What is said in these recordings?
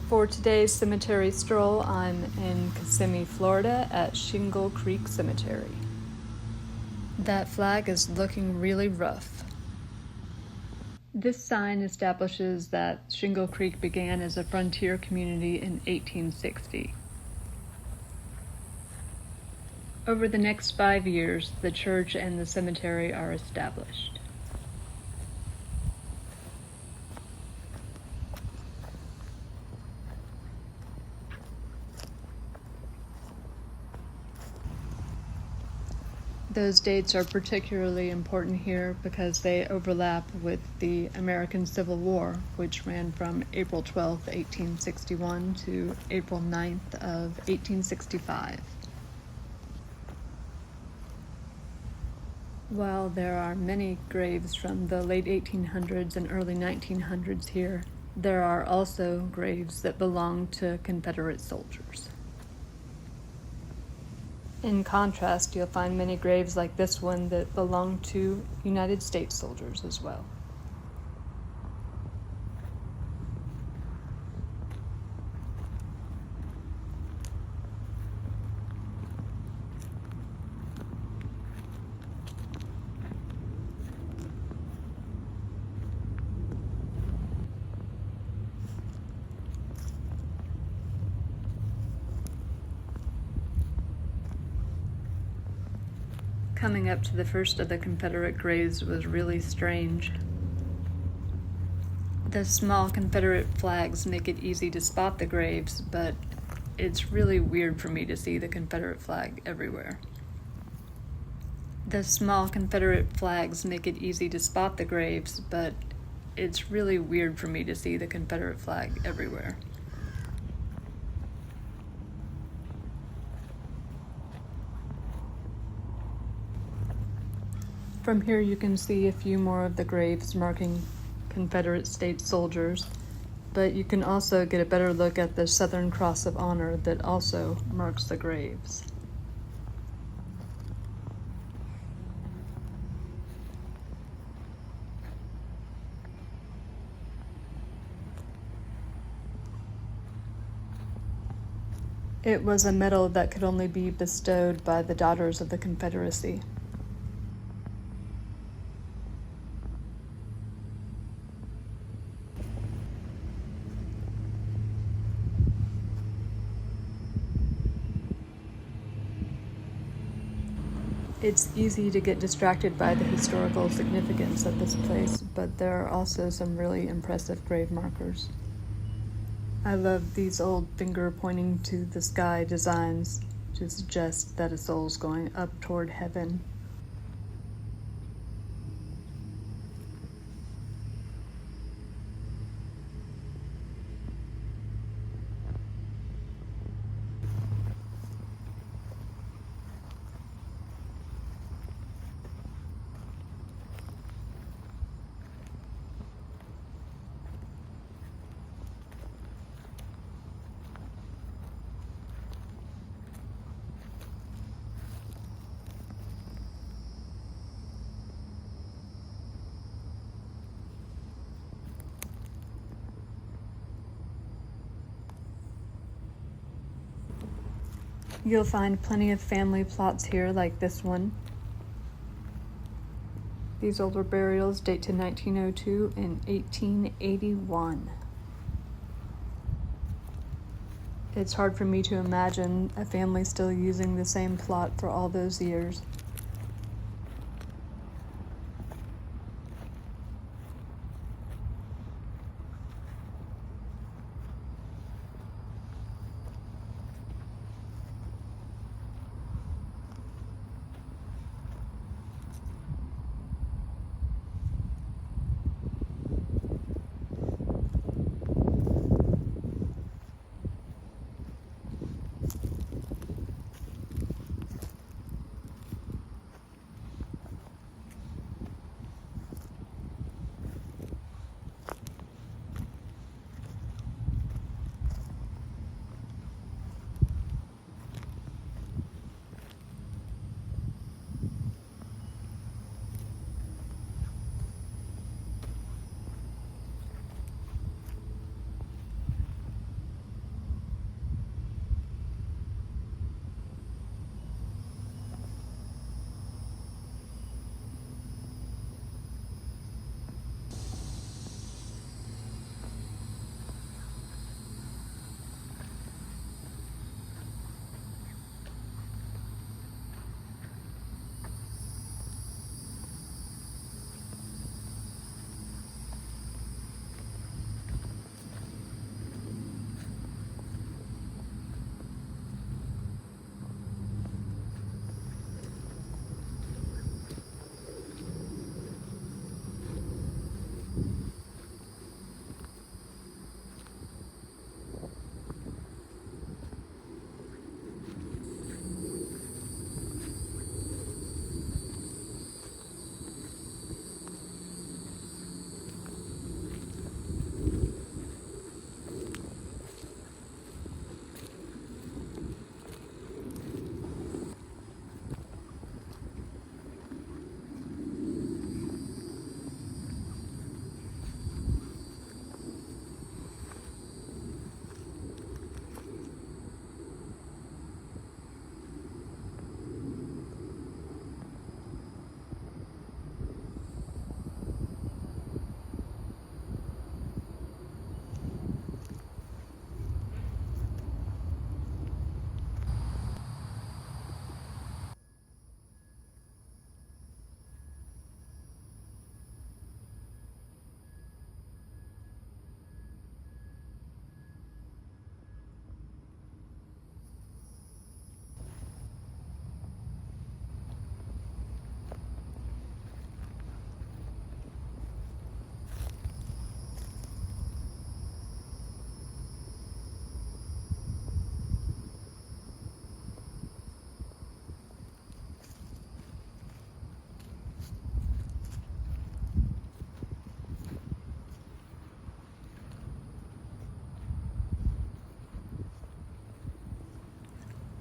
For today's cemetery stroll, I'm in Kissimmee, Florida at Shingle Creek Cemetery. That flag is looking really rough. This sign establishes that Shingle Creek began as a frontier community in 1860. Over the next 5 years, the church and the cemetery are established. Those dates are particularly important here because they overlap with the American Civil War, which ran from April 12, 1861 to April 9th of 1865. While there are many graves from the late 1800s and early 1900s here, there are also graves that belong to Confederate soldiers. In contrast, you'll find many graves like this one that belong to United States soldiers as well. Coming up to the first of the Confederate graves was really strange. The small Confederate flags make it easy to spot the graves, but it's really weird for me to see the Confederate flag everywhere. The small Confederate flags make it easy to spot the graves, but it's really weird for me to see the Confederate flag everywhere. From here you can see a few more of the graves marking Confederate States soldiers, but you can also get a better look at the Southern Cross of Honor that also marks the graves. It was a medal that could only be bestowed by the Daughters of the Confederacy. It's easy to get distracted by the historical significance of this place, but there are also some really impressive grave markers. I love these old finger pointing to the sky designs to suggest that a soul's going up toward heaven. You'll find plenty of family plots here like this one. These older burials date to 1902 and 1881. It's hard for me to imagine a family still using the same plot for all those years.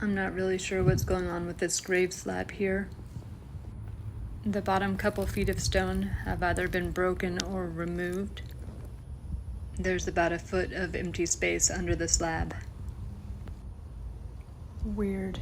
I'm not really sure what's going on with this grave slab here. The bottom couple feet of stone have either been broken or removed. There's about a foot of empty space under the slab. Weird.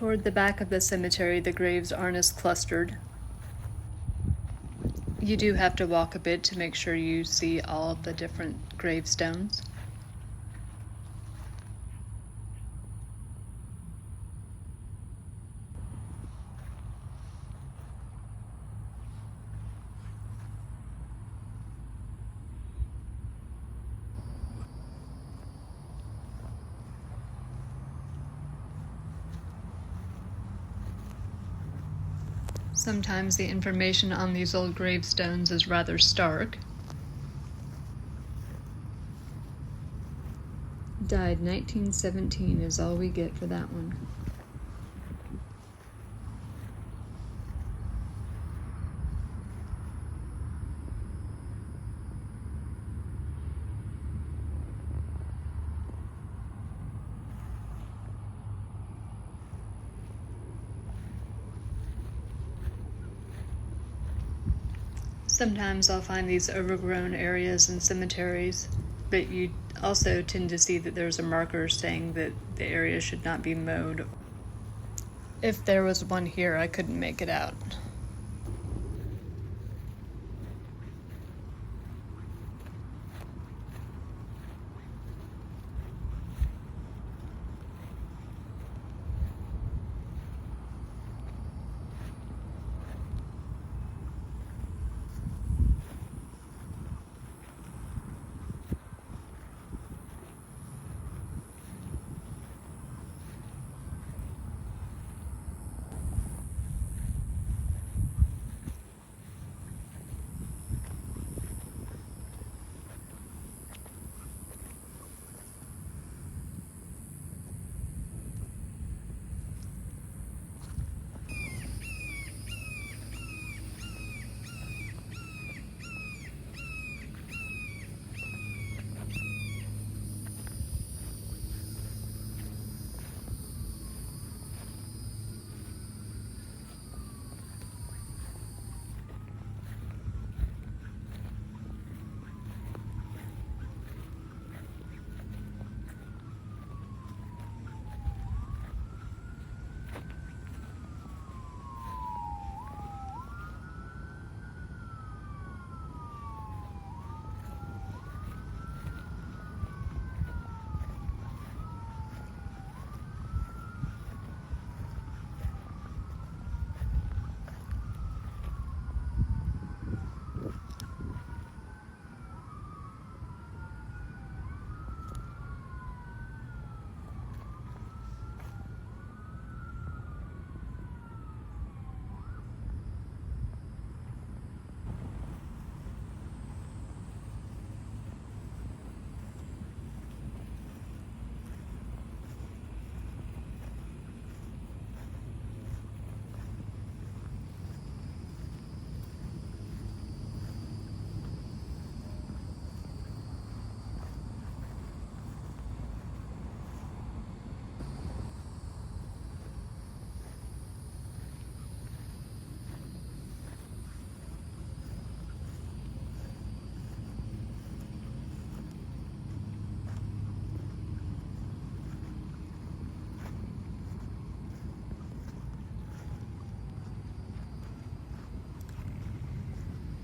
Toward the back of the cemetery, the graves aren't as clustered. You do have to walk a bit to make sure you see all of the different gravestones. Sometimes the information on these old gravestones is rather stark. Died 1917 is all we get for that one. Sometimes I'll find these overgrown areas in cemeteries, but you also tend to see that there's a marker saying that the area should not be mowed. If there was one here, I couldn't make it out.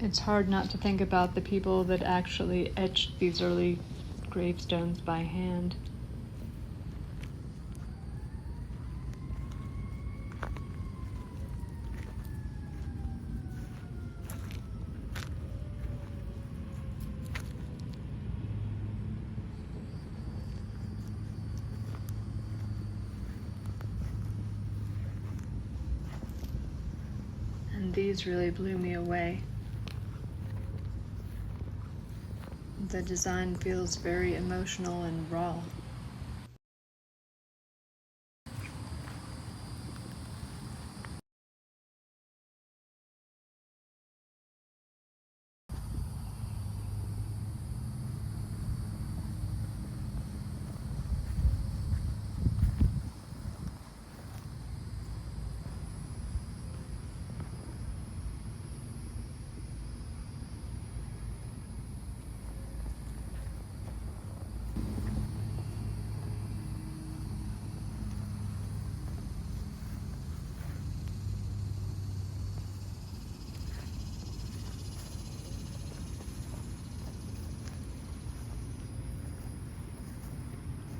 It's hard not to think about the people that actually etched these early gravestones by hand. And these really blew me away. The design feels very emotional and raw.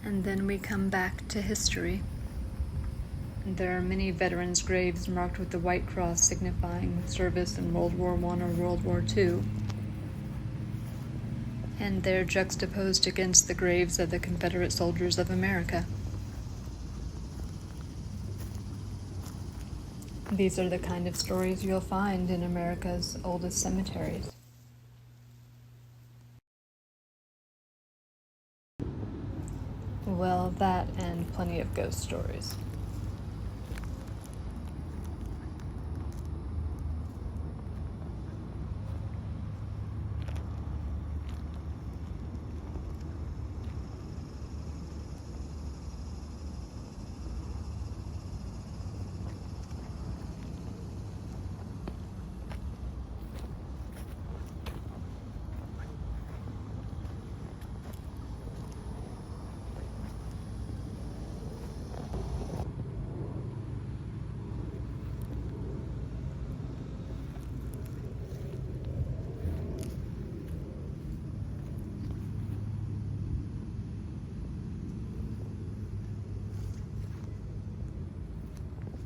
And then we come back to history. There are many veterans' graves marked with the White Cross signifying service in World War I or World War II. And they're juxtaposed against the graves of the Confederate soldiers of America. These are the kind of stories you'll find in America's oldest cemeteries. Well, that and plenty of ghost stories.